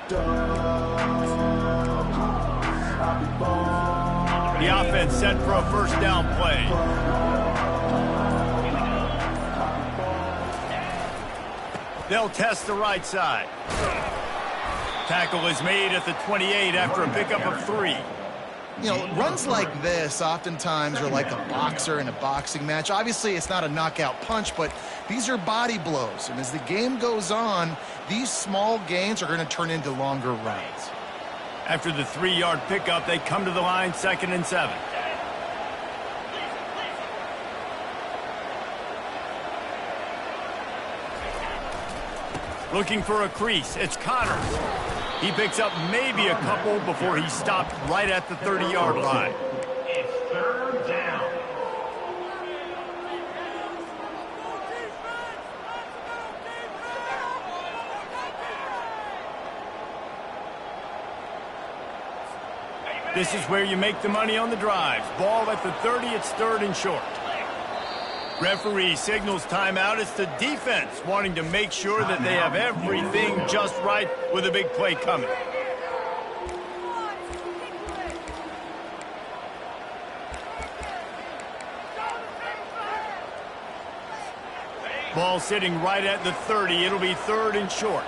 The offense set for a first down play. They'll test the right side. Tackle is made at the 28 after a pickup of 3. You know, runs like this oftentimes are like a boxer in a boxing match. Obviously, it's not a knockout punch, but these are body blows. And as the game goes on, these small gains are going to turn into longer runs. After the 3-yard pickup, they come to the line, 2nd and 7. Looking for a crease. It's Connors. He picks up maybe a couple before he stopped right at the 30-yard line. It's 3rd down. This is where you make the money on the drives. Ball at the 30, it's 3rd and short. Referee signals timeout. It's the defense wanting to make sure that they have everything just right with a big play coming. Ball sitting right at the 30. It'll be 3rd and short.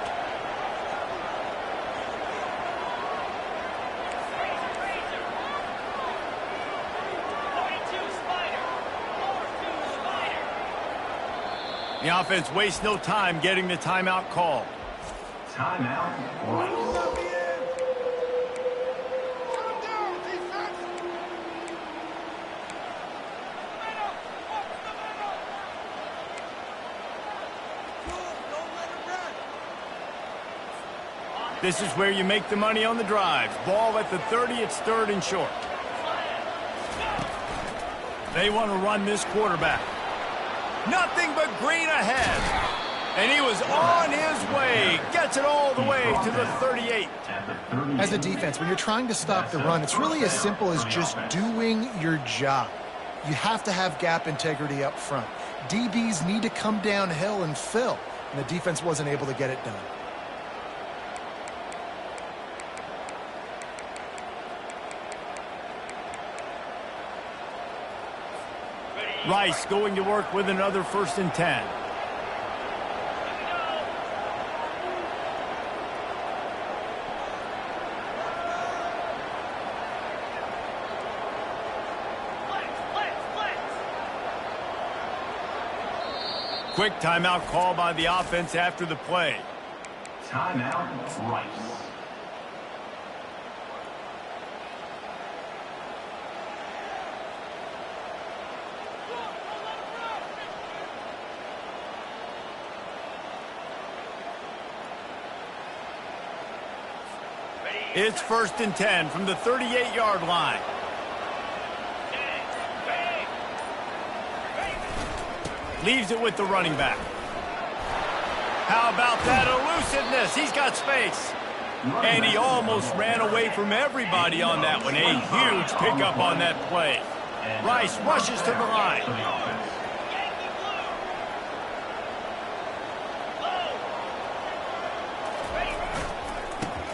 The offense wastes no time getting the timeout called. Timeout, Rice. This is where you make the money on the drives. Ball at the 30, it's 3rd and short. They want to run this quarterback. Nothing but green ahead. And he was on his way. Gets it all the way to the 38. As a defense, when you're trying to stop the run, it's really as simple as just doing your job. You have to have gap integrity up front. DBs need to come downhill and fill, and the defense wasn't able to get it done. Rice going to work with another 1st and 10. Quick timeout call by the offense after the play. Timeout, Rice. It's 1st and 10 from the 38-yard line. Leaves it with the running back. How about that elusiveness? He's got space. And he almost ran away from everybody on that one. A huge pickup on that play. Rice rushes to the line.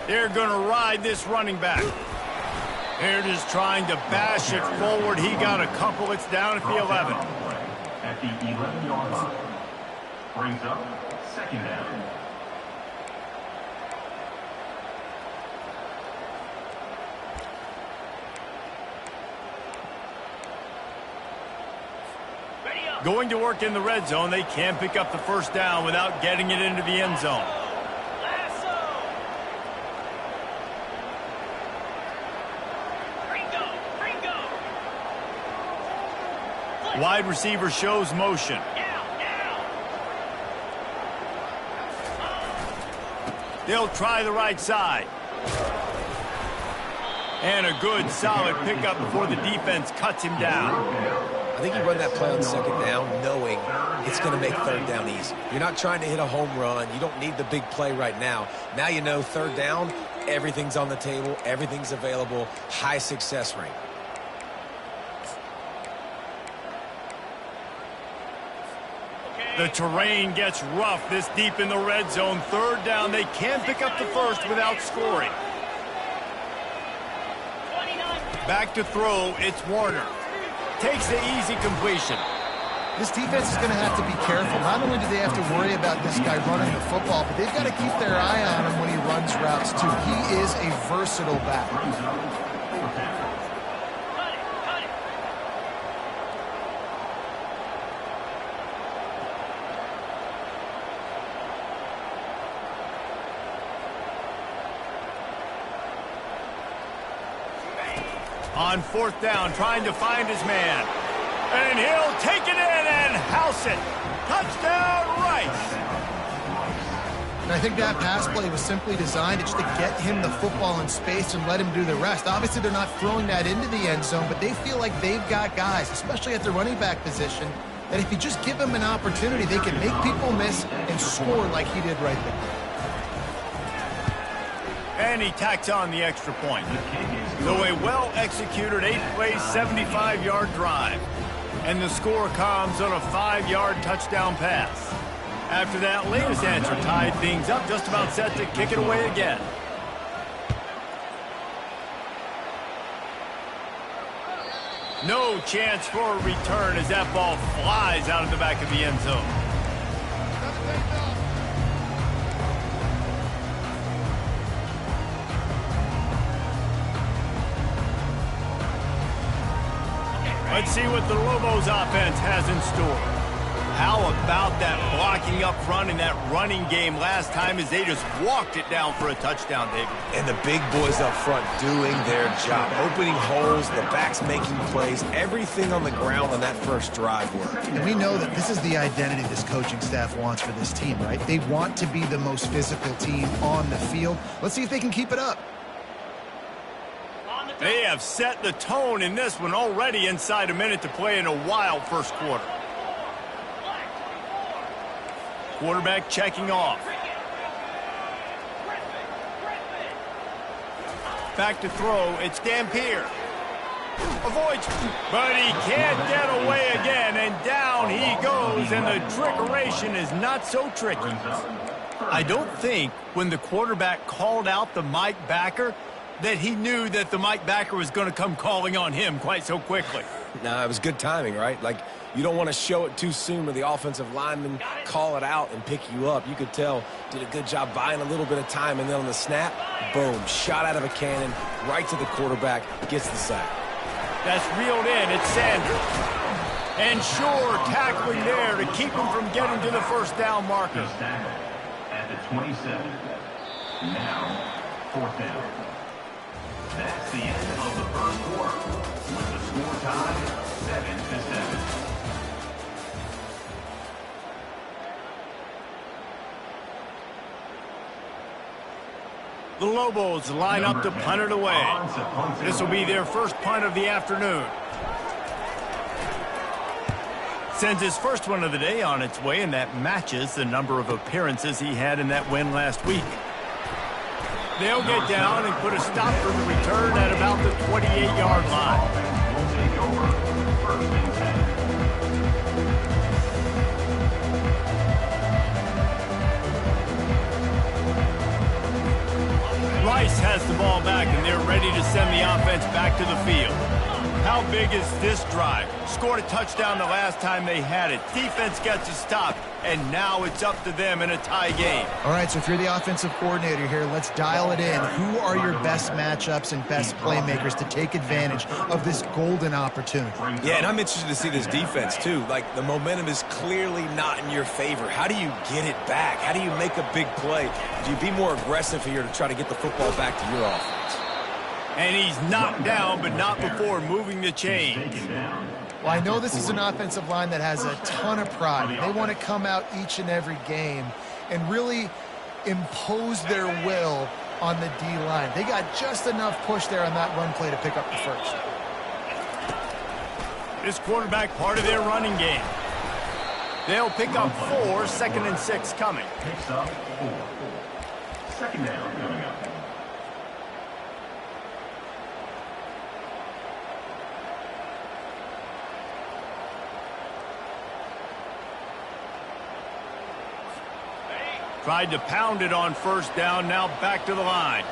They're going to ride this running back. They're just trying to bash it forward. He got a couple. It's down at the 11. At the 11-yard line. Brings up 2nd down. Going to work in the red zone. They can't pick up the 1st down without getting it into the end zone. Wide receiver shows motion. They'll try the right side. And a good, solid pickup before the defense cuts him down. I think you run that play on 2nd down knowing it's going to make 3rd down easy. You're not trying to hit a home run. You don't need the big play right now. Now you know 3rd down, everything's on the table, everything's available, high success rate. The terrain gets rough this deep in the red zone. Third down, they can pick up the first without scoring. Back to throw, it's Warner. Takes the easy completion. This defense is going to have to be careful. Not only do they have to worry about this guy running the football, but they've got to keep their eye on him when he runs routes too. He is a versatile back. On fourth down, trying to find his man. And he'll take it in and house it. Touchdown, Rice. And I think that pass play was simply designed just to get him the football in space and let him do the rest. Obviously, they're not throwing that into the end zone, but they feel like they've got guys, especially at the running back position, that if you just give them an opportunity, they can make people miss and score like he did right there. And he tacks on the extra point. So a well-executed 8-play, 75-yard drive. And the score comes on a 5-yard touchdown pass. After that latest answer tied things up, just about set to kick it away again. No chance for a return as that ball flies out of the back of the end zone. Let's see what the Lobos offense has in store. How about that blocking up front in that running game last time as they just walked it down for a touchdown, David? And the big boys up front doing their job. Opening holes, the backs making plays, everything on the ground on that first drive worked. And we know that this is the identity this coaching staff wants for this team, right? They want to be the most physical team on the field. Let's see if they can keep it up. They have set the tone in this one already inside a minute to play in a wild first quarter. Quarterback checking off. Back to throw, it's Dampier. Avoids, but he can't get away again, and down he goes, and the trickeration is not so tricky. I don't think when the quarterback called out the Mike backer that he knew that the Mike backer was going to come calling on him quite so quickly. Nah, it was good timing, right? Like, you don't want to show it too soon where the offensive lineman call it out and pick you up. You could tell, did a good job buying a little bit of time, and then on the snap, boom, shot out of a cannon, right to the quarterback, gets the sack. That's reeled in, it's Sanders. And sure, tackling there to keep him from getting to the first down marker. At the 27. Now, fourth down. That's the end of the first quarter, with the score tied 7-7. The Lobos line up to punt it away. This will be their first punt of the afternoon. Sends his first one of the day on its way, and that matches the number of appearances he had in that win last week. They'll get down and put a stop for the return at about the 28-yard line. Will take over first and 10. Rice has the ball back, and they're ready to send the offense back to the field. How big is this drive? Scored a touchdown the last time they had it. Defense gets a stop, and now it's up to them in a tie game. All right, so if you're the offensive coordinator here, let's dial it in. Who are your best matchups and best playmakers to take advantage of this golden opportunity? Yeah, and I'm interested to see this defense, too. Like, the momentum is clearly not in your favor. How do you get it back? How do you make a big play? Do you be more aggressive here to try to get the football back to your offense? And he's knocked down, but not before moving the chains. Well, I know this is an offensive line that has a ton of pride. They want to come out each and every game and really impose their will on the D-line. They got just enough push there on that run play to pick up the first. This quarterback part of their running game. They'll pick up 4, 2nd and 6 coming. Picks up 4. Second down coming up. Tried to pound it on first down, now back to the line.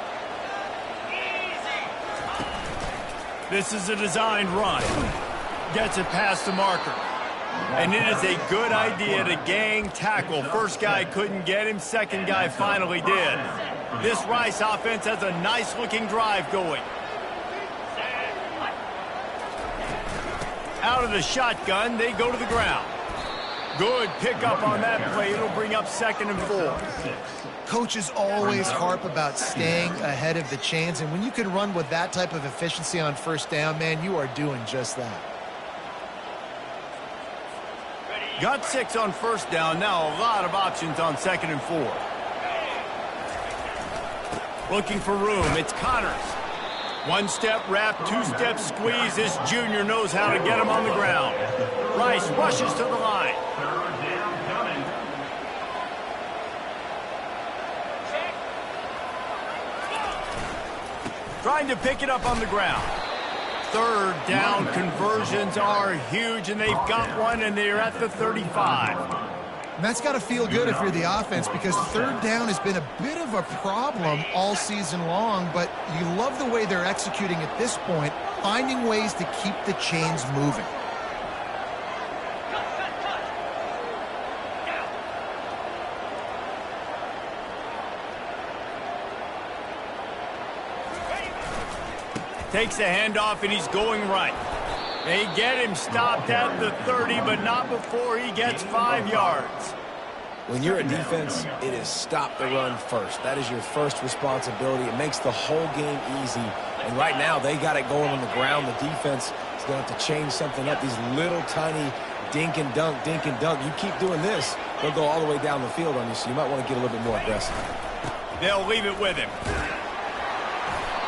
This is a designed run. Gets it past the marker. And it is a good idea to gang tackle. First guy couldn't get him, second guy finally did. This Rice offense has a nice-looking drive going. Out of the shotgun, they go to the ground. Good pickup on that play. It'll bring up 2nd and 4. Coaches always harp about staying ahead of the chains, and when you can run with that type of efficiency on first down, man, you are doing just that. Got 6 on first down. Now a lot of options on 2nd and 4. Looking for room. It's Connors. One-step wrap, two-step squeeze. This junior knows how to get him on the ground. Rice rushes to the line. Trying to pick it up on the ground. 3rd down conversions are huge, and they've got one, and they're at the 35. And that's got to feel good if you're the offense, because 3rd down has been a bit of a problem all season long, but you love the way they're executing at this point, finding ways to keep the chains moving. Takes the handoff, and he's going right. They get him stopped at the 30, but not before he gets 5 yards. When you're a defense, it is stop the run first. That is your first responsibility. It makes the whole game easy. And right now, they got it going on the ground. The defense is going to have to change something up. These little tiny dink and dunk, dink and dunk. You keep doing this, they'll go all the way down the field on you, so you might want to get a little bit more aggressive. They'll leave it with him.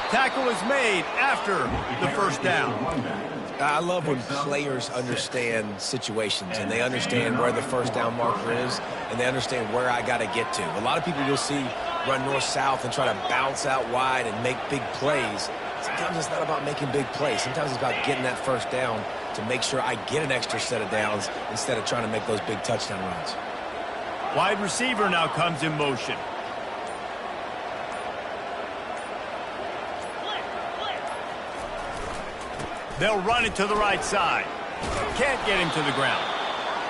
Tackle is made after the first down. I love when players understand situations and they understand where the first down marker is and they understand where I got to get to. A lot of people you'll see run north-south and try to bounce out wide and make big plays. Sometimes it's not about making big plays. Sometimes it's about getting that first down to make sure I get an extra set of downs instead of trying to make those big touchdown runs. Wide receiver now comes in motion. They'll run it to the right side. Can't get him to the ground.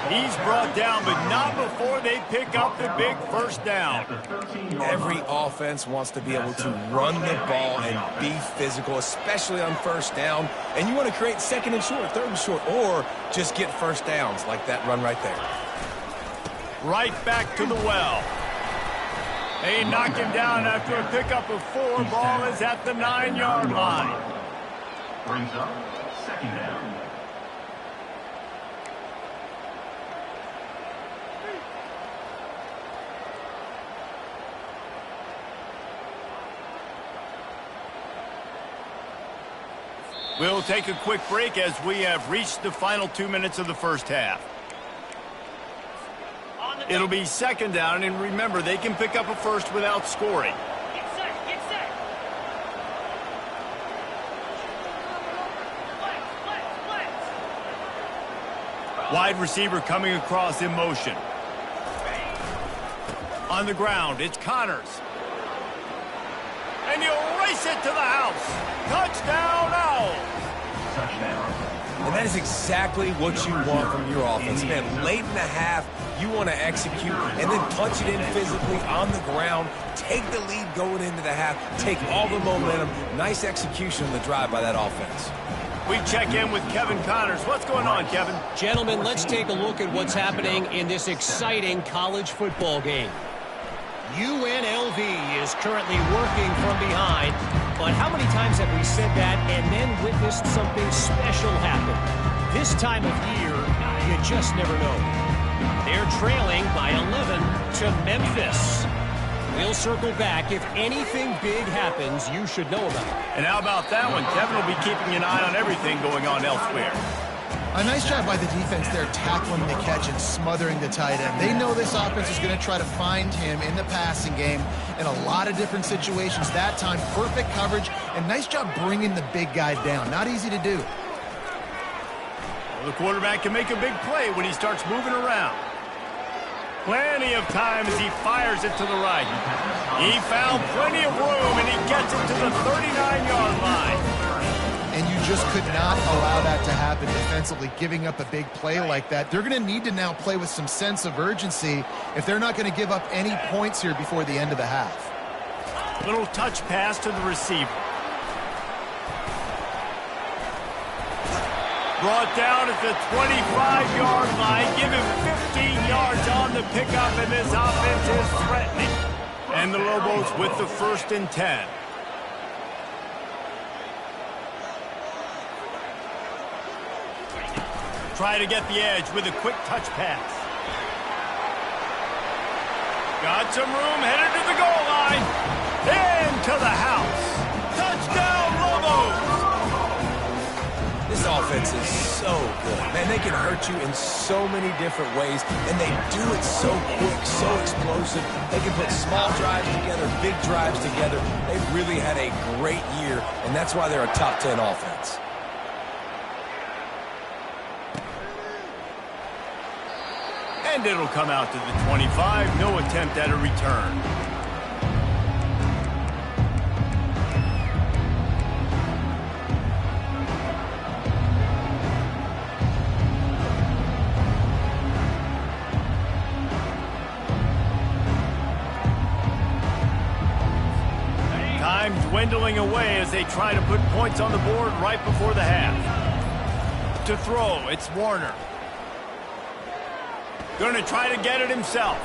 He's brought down, but not before they pick up the big first down. Every offense wants to be able to run the ball and be physical, especially on first down. And you want to create 2nd and short, 3rd and short, or just get first downs like that run right there. Right back to the well. They knock him down after a pickup of 4. Ball is at the 9-yard line. Brings up 2nd down. We'll take a quick break as we have reached the final 2 minutes of the first half. It'll be 2nd down, and remember, they can pick up a first without scoring. Get set, get set. Wide receiver coming across in motion. On the ground, it's Connors. And he'll race it to the house. Touchdown, Owls. And that is exactly what you want from your offense. Man, late in the half, you want to execute and then punch it in physically on the ground. Take the lead going into the half. Take all the momentum. Nice execution on the drive by that offense. We check in with Kevin Connors. What's going on, Kevin? Gentlemen, let's take a look at what's happening in this exciting college football game. UNLV is currently working from behind, but how many times have we said that and then witnessed something special happen? This time of year, you just never know. They're trailing by 11 to Memphis. We'll circle back. If anything big happens, you should know about it. And how about that one? Kevin will be keeping an eye on everything going on elsewhere. A nice job by the defense there, tackling the catch and smothering the tight end. They know this offense is going to try to find him in the passing game in a lot of different situations. That time, perfect coverage, and nice job bringing the big guy down. Not easy to do. Well, the quarterback can make a big play when he starts moving around. Plenty of time as he fires it to the right. He found plenty of room, and he gets it to the 39-yard line. And you just could not allow that to happen defensively, giving up a big play like that. They're going to need to now play with some sense of urgency if they're not going to give up any points here before the end of the half. Little touch pass to the receiver. Brought down at the 25-yard line. Give him 15 yards on the pickup, and this offense is threatening. And the Lobos with the 1st and 10. Try to get the edge with a quick touch pass. Got some room, headed to the goal line. Into the house. Touchdown, Lobos! This offense is so good. Man, they can hurt you in so many different ways, and they do it so quick, so explosive. They can put small drives together, big drives together. They've really had a great year, and that's why they're a top 10 offense. And it'll come out to the 25. No attempt at a return. Time dwindling away as they try to put points on the board right before the half. To throw, it's Warner. Going to try to get it himself.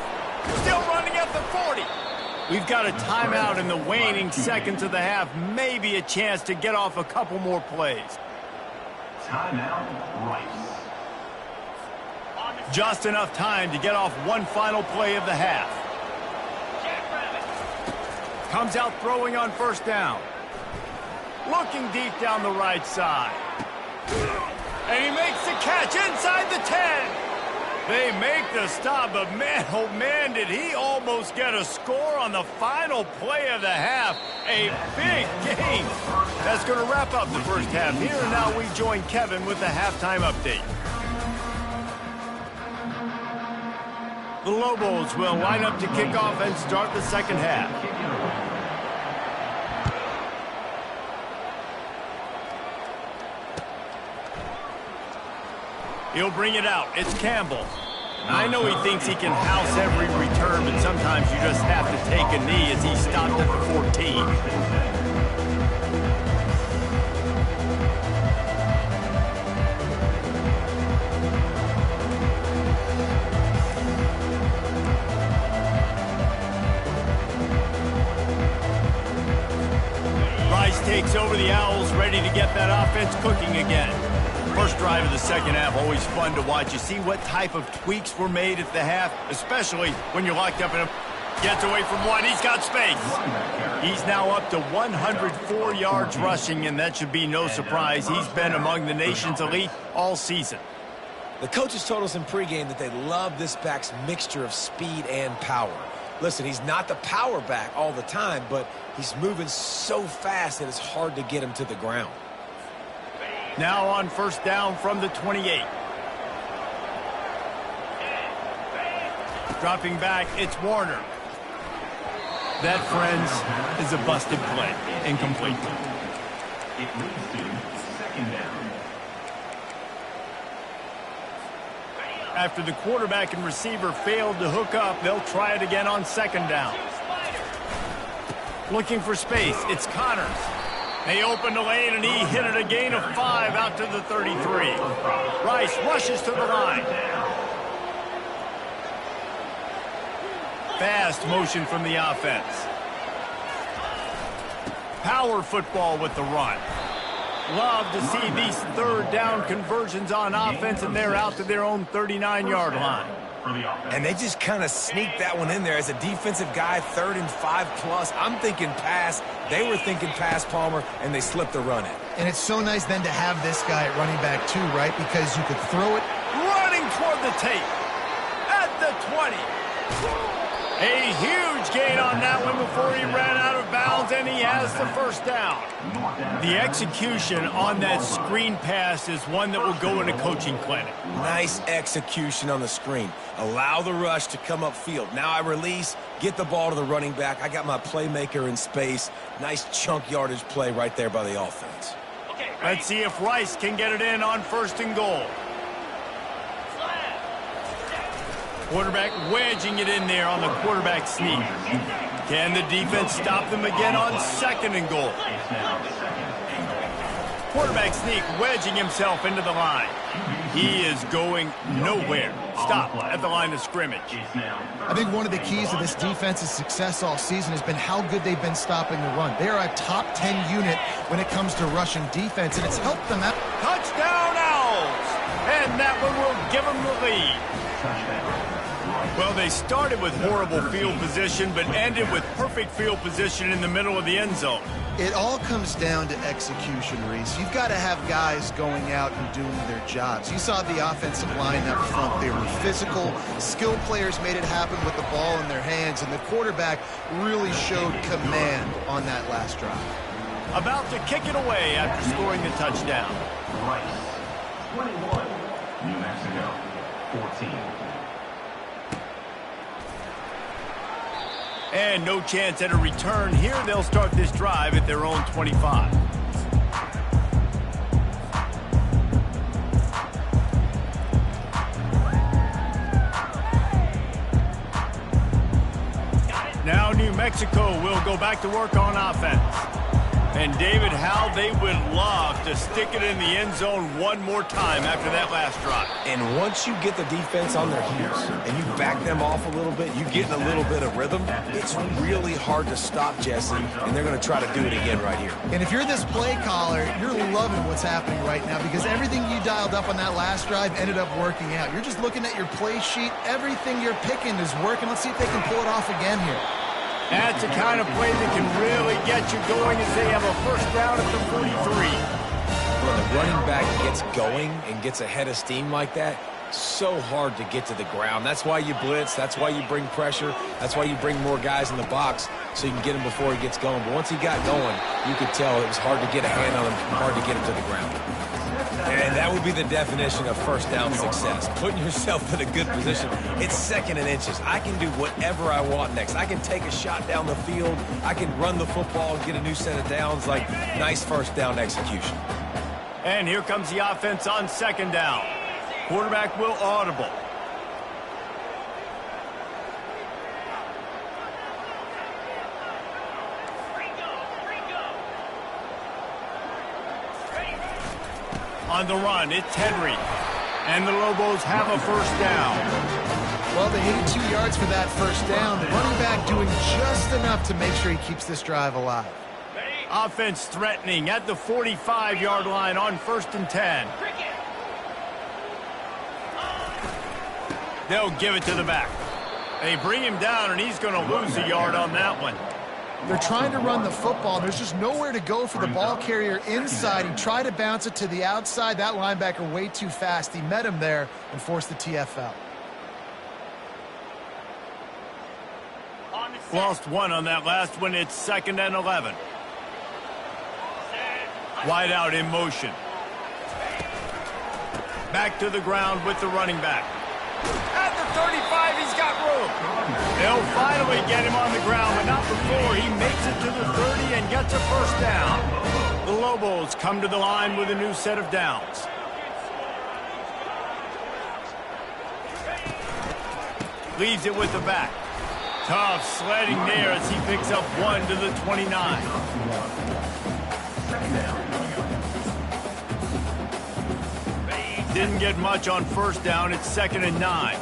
Still running at the 40. We've got a timeout in the waning seconds of the half. Maybe a chance to get off a couple more plays. Timeout, Rice. Just enough time to get off one final play of the half. Comes out throwing on 1st down. Looking deep down the right side. And he makes the catch inside the 10. They make the stop, but man, oh man, did he almost get a score on the final play of the half. A big game. That's going to wrap up the first half here, and now we join Kevin with the halftime update. The Lobos will line up to kick off and start the second half. He'll bring it out. It's Campbell. I know he thinks he can house every return, but sometimes you just have to take a knee as he stopped at the 14. Rice takes over the Owls, ready to get that offense cooking again. First drive of the second half, always fun to watch. You see what type of tweaks were made at the half, especially when you're locked up in a... Gets away from one. He's got space. He's now up to 104 yards rushing, and that should be no surprise. He's been among the nation's elite all season. The coaches told us in pregame that they love this back's mixture of speed and power. Listen, he's not the power back all the time, but he's moving so fast that it's hard to get him to the ground. Now on 1st down from the 28. Dropping back, it's Warner. That, friends, is a busted play. Incomplete. It leads to 2nd down. After the quarterback and receiver failed to hook up, they'll try it again on 2nd down. Looking for space, it's Connors. They opened the lane, and he hit it a gain of 5 out to the 33. Rice rushes to the line. Fast motion from the offense. Power football with the run. Love to see these 3rd down conversions on offense, and they're out to their own 39-yard line. And they just kind of sneaked that one in there. As a defensive guy, 3rd and 5+. I'm thinking pass. They were thinking pass, Palmer, and they slipped the run in. And it's so nice then to have this guy at running back too, right? Because you could throw it. Running toward the tape. At the 20. A huge gain on that one before he ran out of bounds, and he has the first down. The execution on that screen pass is one that will go in a coaching clinic. Nice execution on the screen. Allow the rush to come upfield. Now I release, get the ball to the running back. I got my playmaker in space. Nice chunk yardage play right there by the offense. Let's see if Rice can get it in on 1st and goal. Quarterback wedging it in there on the quarterback sneak. Can the defense stop them again on 2nd and goal? Quarterback sneak wedging himself into the line. He is going nowhere. Stop at the line of scrimmage. I think one of the keys to this defense's success all season has been how good they've been stopping the run. They are a top 10 unit when it comes to rushing defense, and it's helped them out. Touchdown, Owls! And that one will give them the lead. Well, they started with horrible field position, but ended with perfect field position in the middle of the end zone. It all comes down to execution, Reese. You've got to have guys going out and doing their jobs. You saw the offensive line up front. They were physical. Skilled players made it happen with the ball in their hands, and the quarterback really showed command on that last drive. About to kick it away after scoring the touchdown. Rice, 21. New Mexico, 14. And no chance at a return here. They'll start this drive at their own 25. Now New Mexico will go back to work on offense. And David, how they would love to stick it in the end zone one more time after that last drive. And once you get the defense on their heels and you back them off a little bit, you get in a little bit of rhythm, it's really hard to stop Jesse, and they're going to try to do it again right here. And if you're this play caller, you're loving what's happening right now because everything you dialed up on that last drive ended up working out. You're just looking at your play sheet. Everything you're picking is working. Let's see if they can pull it off again here. That's the kind of play that can really get you going as they have a first down at the 43. When the running back gets going and gets ahead of steam like that, so hard to get to the ground. That's why you blitz. That's why you bring pressure. That's why you bring more guys in the box so you can get him before he gets going. But once he got going, you could tell it was hard to get a hand on him, hard to get him to the ground. And that would be the definition of first down success. Putting yourself in a good position. It's 2nd and inches. I can do whatever I want next. I can take a shot down the field. I can run the football and get a new set of downs. Like, nice first down execution. And here comes the offense on 2nd down. Quarterback will audible. On the run, it's Henry. And the Lobos have a first down. Well, they needed 2 yards for that first down. The running back doing just enough to make sure he keeps this drive alive. Offense threatening at the 45-yard line on 1st and 10. They'll give it to the back. They bring him down, and he's going to lose a yard on that one. They're trying to run the football. There's just nowhere to go for the ball carrier inside. He tried to bounce it to the outside. That linebacker way too fast. He met him there and forced the TFL. Lost one on that last one. It's 2nd and 11. Wide out in motion. Back to the ground with the running back. At the 35, he's got room. They'll finally get him on the ground, but not before he makes it to the 30 and gets a first down. The Lobos come to the line with a new set of downs. Leaves it with the back. Tough sledding there as he picks up 1 to the 29. Didn't get much on first down. It's 2nd and 9.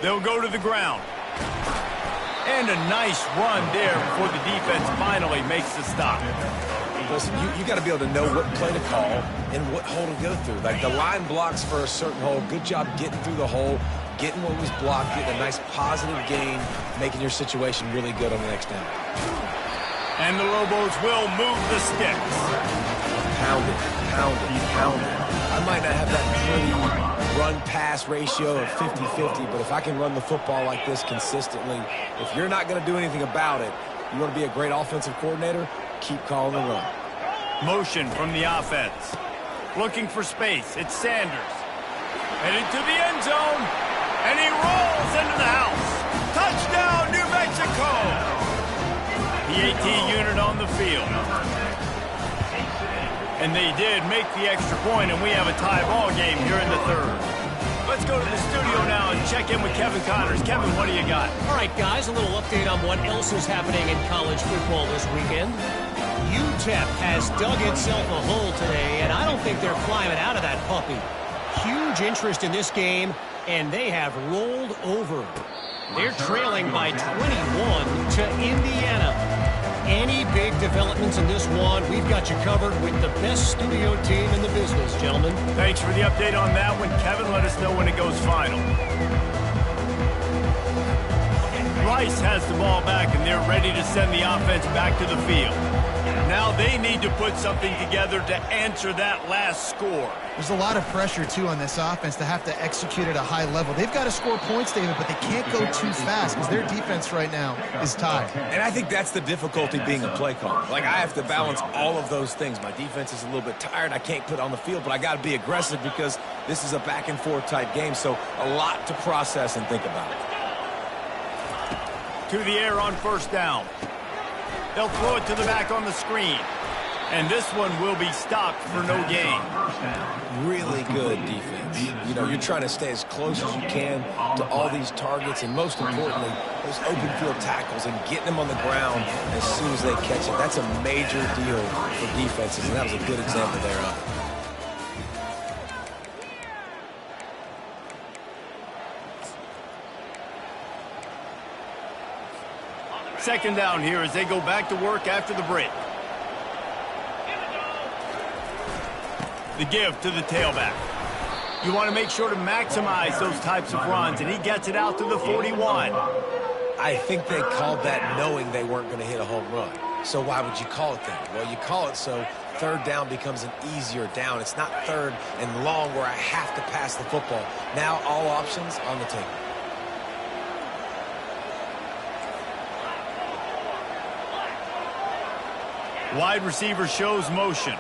They'll go to the ground. And a nice run there before the defense finally makes the stop. Listen, you got to be able to know what play to call and what hole to go through. Like, the line blocks for a certain hole. Good job getting through the hole. getting what was blocked, getting a nice positive gain, making your situation really good on the next down. And the Lobos will move the sticks. Pound it, pound it, pound it. I might not have that pretty run-pass ratio of 50-50, but if I can run the football like this consistently, if you're not going to do anything about it, you want to be a great offensive coordinator, keep calling the run. Motion from the offense. Looking for space. It's Sanders. Headed to the end zone. And he rolls into the house. Touchdown, New Mexico. The AT unit on the field. And they did make the extra point, and we have a tie ball game here in the third. Let's go to the studio now and check in with Kevin Connors. Kevin, what do you got? All right, guys, a little update on what else is happening in college football this weekend. UTEP has dug itself a hole today, and I don't think they're climbing out of that puppy. Huge interest in this game, and they have rolled over. They're trailing by 21 to Indiana. Any big developments in this one, we've got you covered with the best studio team in the business, gentlemen. Thanks for the update on that one, Kevin. Let us know when it goes final. Rice has the ball back, and they're ready to send the offense back to the field. Now they need to put something together to answer that last score. There's a lot of pressure, too, on this offense to have to execute at a high level. They've got to score points, David, but they can't go too fast because their defense right now is tied. And I think that's the difficulty being a play caller. Like, I have to balance all of those things. My defense is a little bit tired. I can't put it on the field, but I got to be aggressive because this is a back-and-forth type game, so a lot to process and think about. To the air on first down. They'll throw it to the back on the screen. And this one will be stopped for no gain. Really good defense. You know, you're trying to stay as close as you can to all these targets, and most importantly, those open field tackles and getting them on the ground as soon as they catch it. That's a major deal for defenses, and that was a good example thereof. Second down here as they go back to work after the break. The give to the tailback. You want to make sure to maximize those types of runs, and he gets it out to the 41. I think they called that knowing they weren't going to hit a home run. So why would you call it that? Well, you call it so third down becomes an easier down. It's not third and long where I have to pass the football. Now all options on the table. Wide receiver shows motion.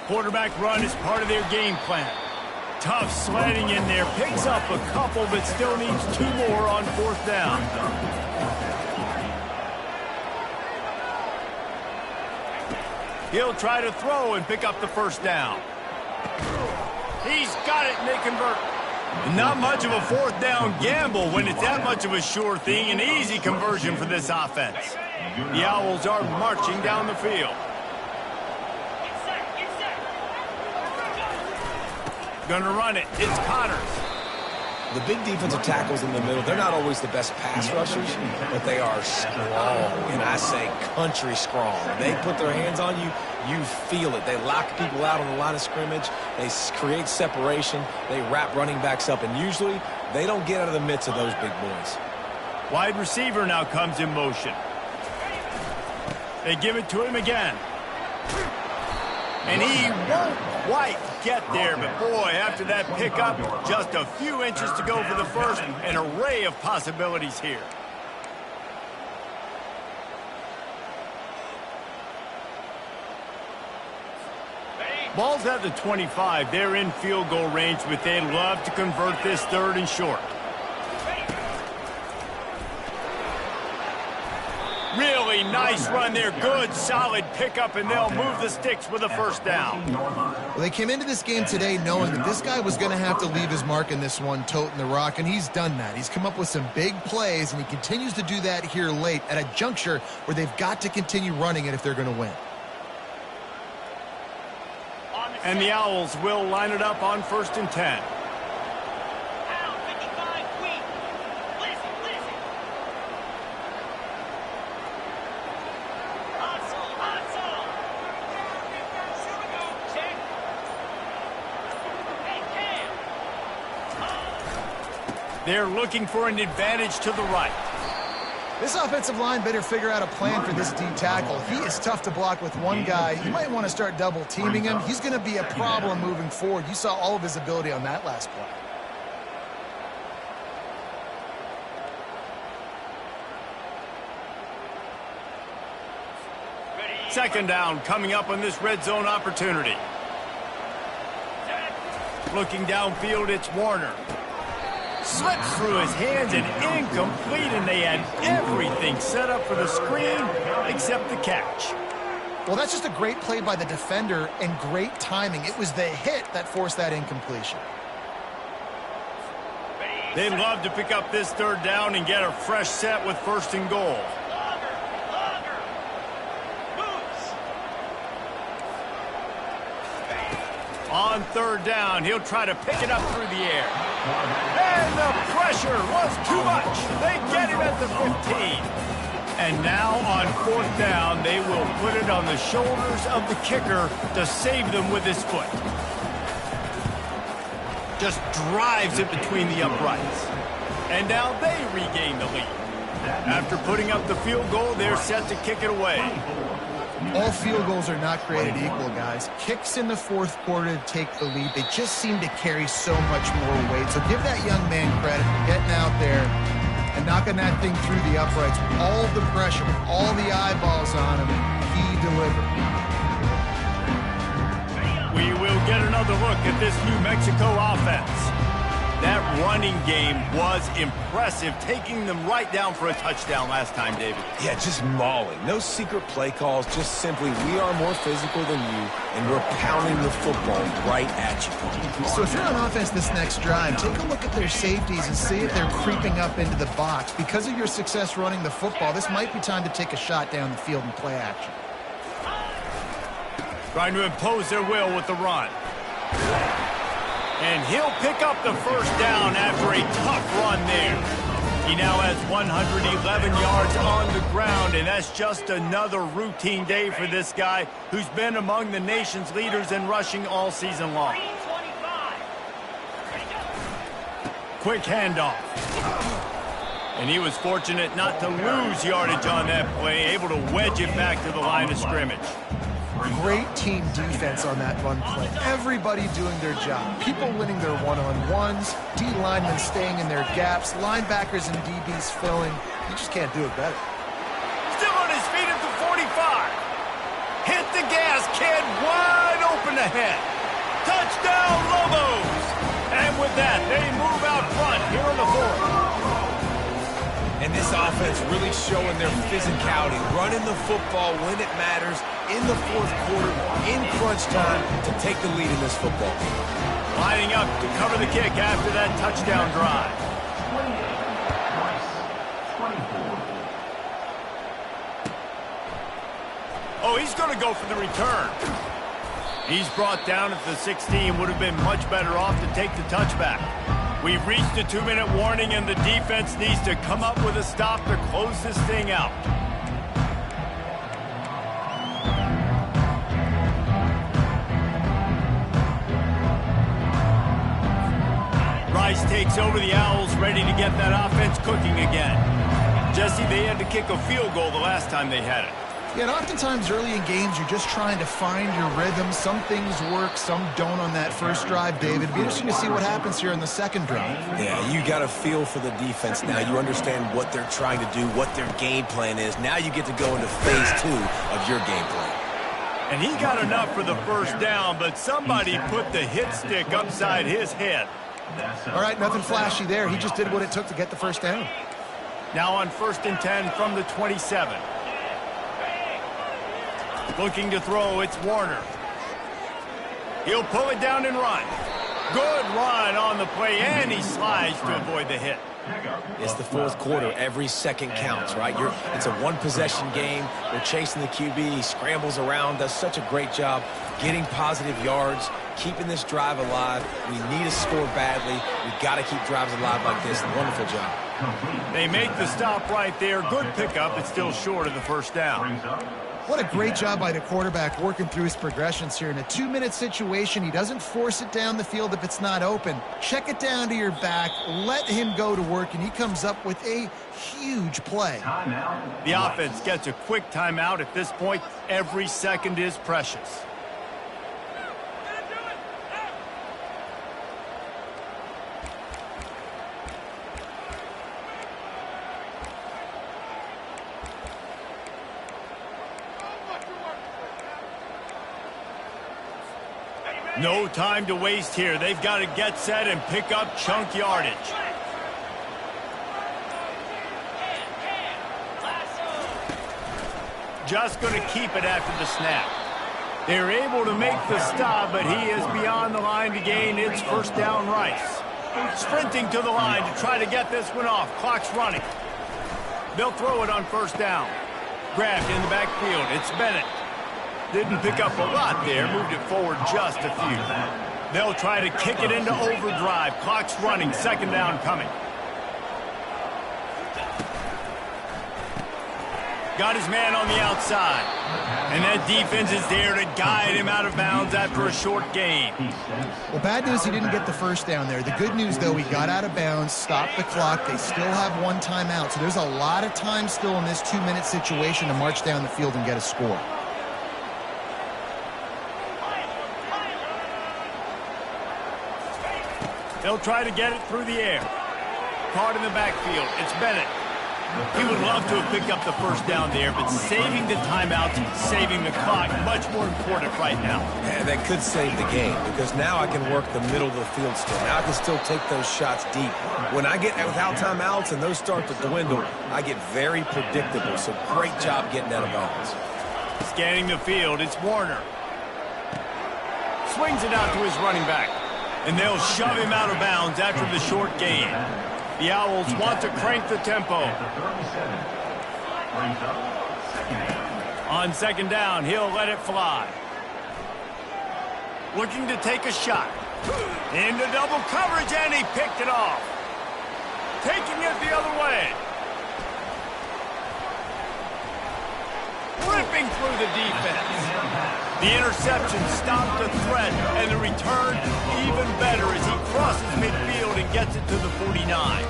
Quarterback run is part of their game plan. Tough sledding in there. Picks up a couple, but still needs 2 more on fourth down. He'll try to throw and pick up the first down. He's got it, and they convert. Not much of a fourth down gamble when it's that much of a sure thing. An easy conversion for this offense. The Owls are marching down the field. Gonna run it. It's Connors. The big defensive tackles in the middle, they're not always the best pass rushers, but they are strong, and I say country strong. They put their hands on you, you feel it. They lock people out on the line of scrimmage. They create separation. They wrap running backs up, and usually they don't get out of the midst of those big boys. Wide receiver now comes in motion. They give it to him again. And he won't quite get there, but boy, after that pickup, just a few inches to go for the first. An array of possibilities here. Ball's at the 25. They're in field goal range, but they'd love to convert this third and short. Really nice run there. Good, solid pickup, and they'll move the sticks with a first down. Well, they came into this game today knowing that this guy was going to have to leave his mark in this one, toting the rock, and he's done that. He's come up with some big plays, and he continues to do that here late at a juncture where they've got to continue running it if they're going to win. And the Owls will line it up on 1st and 10. They're looking for an advantage to the right. This offensive line better figure out a plan for this D tackle. He is tough to block with one guy. You might want to start double teaming him. He's going to be a problem moving forward. You saw all of his ability on that last play. Second down coming up on this red zone opportunity. Looking downfield, it's Warner. Slips through his hands and incomplete, and they had everything set up for the screen except the catch. Well, that's just a great play by the defender and great timing. It was the hit that forced that incompletion. They'd love to pick up this third down and get a fresh set with first and goal. On third down, he'll try to pick it up through the air. And the pressure was too much. They get him at the 15. And now on fourth down, they will put it on the shoulders of the kicker to save them with his foot. Just drives it between the uprights. And now they regain the lead. After putting up the field goal, they're set to kick it away. All field goals are not created equal, guys. Kicks in the fourth quarter to take the lead. They just seem to carry so much more weight. So give that young man credit for getting out there and knocking that thing through the uprights with all the pressure, with all the eyeballs on him. He delivered. We will get another look at this New Mexico offense. That running game was impressive, taking them right down for a touchdown last time, David. Yeah, just mauling. No secret play calls, just simply we are more physical than you, and we're pounding the football right at you. So if you're on offense this next drive, take a look at their safeties and see if they're creeping up into the box. Because of your success running the football, this might be time to take a shot down the field and play action. Trying to impose their will with the run. And he'll pick up the first down after a tough run there. He now has 111 yards on the ground, and that's just another routine day for this guy who's been among the nation's leaders in rushing all season long. Quick handoff. And he was fortunate not to lose yardage on that play, able to wedge it back to the line of scrimmage. Great team defense on that run play. Everybody doing their job. People winning their one-on-ones, D linemen staying in their gaps, linebackers and DBs filling. You just can't do it better. Still on his feet at the 45. Hit the gas, kid. Wide open ahead. Touchdown, Lobos. And with that, they move out front here in the fourth. And this offense really showing their physicality, running the football when it matters, in the fourth quarter, in crunch time, to take the lead in this football game. Lining up to cover the kick after that touchdown drive. Oh, he's going to go for the return. He's brought down at the 16. Would have been much better off to take the touchback. We've reached a 2-minute warning, and the defense needs to come up with a stop to close this thing out. Rice takes over the Owls, ready to get that offense cooking again. Jesse, they had to kick a field goal the last time they had it. Yeah, and oftentimes early in games, you're just trying to find your rhythm. Some things work, some don't on that first drive, David. It'll be interesting to see what happens here in the second drive. Yeah, you got a feel for the defense now. You understand what they're trying to do, what their game plan is. Now you get to go into phase 2 of your game plan. And he got enough for the first down, but somebody put the hit stick upside his head. All right, nothing flashy there. He just did what it took to get the first down. Now on 1st and 10 from the 27. Looking to throw, it's Warner. He'll pull it down and run. Good run on the play, and he slides to avoid the hit. It's the fourth quarter. Every second counts, right? It's a one-possession game. We're chasing the QB. He scrambles around, does such a great job getting positive yards, keeping this drive alive. We need to score badly. We've got to keep drives alive like this. Wonderful job. They make the stop right there. Good pickup. It's still short of the first down. What a great job by the quarterback working through his progressions here. In a 2-minute situation, he doesn't force it down the field if it's not open. Check it down to your back, let him go to work, and he comes up with a huge play. The offense gets a quick timeout at this point. Every second is precious. No time to waste here. They've got to get set and pick up chunk yardage. Just going to keep it after the snap. They're able to make the stop, but he is beyond the line to gain. It's first down Rice. Sprinting to the line to try to get this one off. Clock's running. They'll throw it on first down. Grabbed in the backfield. It's Bennett. Didn't pick up a lot there. Moved it forward just a few. They'll try to kick it into overdrive. Clock's running. Second down coming. Got his man on the outside. And that defense is there to guide him out of bounds after a short gain. Well, bad news, he didn't get the first down there. The good news, though, he got out of bounds, stopped the clock. They still have one timeout. So there's a lot of time still in this 2-minute situation to march down the field and get a score. They'll try to get it through the air. Caught in the backfield. It's Bennett. He would love to have picked up the first down there, but saving the timeouts, saving the clock, much more important right now. And that could save the game, because now I can work the middle of the field still. Now I can still take those shots deep. When I get without timeouts and those start to dwindle, I get very predictable. So great job getting out of bounds. Scanning the field, it's Warner. Swings it out to his running back. And they'll shove him out of bounds after the short gain. The Owls want to crank the tempo. On second down, he'll let it fly. Looking to take a shot. Into double coverage, and he picked it off. Taking it the other way. Ripping through the defense. The interception stopped the threat, and the return even better as he crosses midfield and gets it to the 49.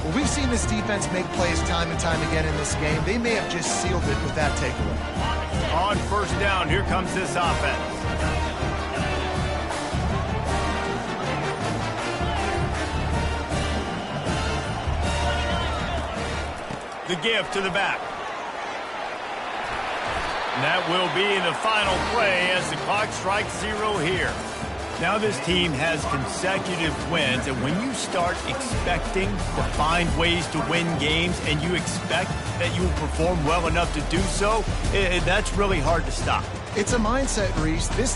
Well, we've seen this defense make plays time and time again in this game. They may have just sealed it with that takeaway. On first down, here comes this offense. The give to the back. And that will be the final play as the clock strikes 0 here. Now this team has consecutive wins, and when you start expecting to find ways to win games and you expect that you will perform well enough to do so, that's really hard to stop. It's a mindset, Reese. This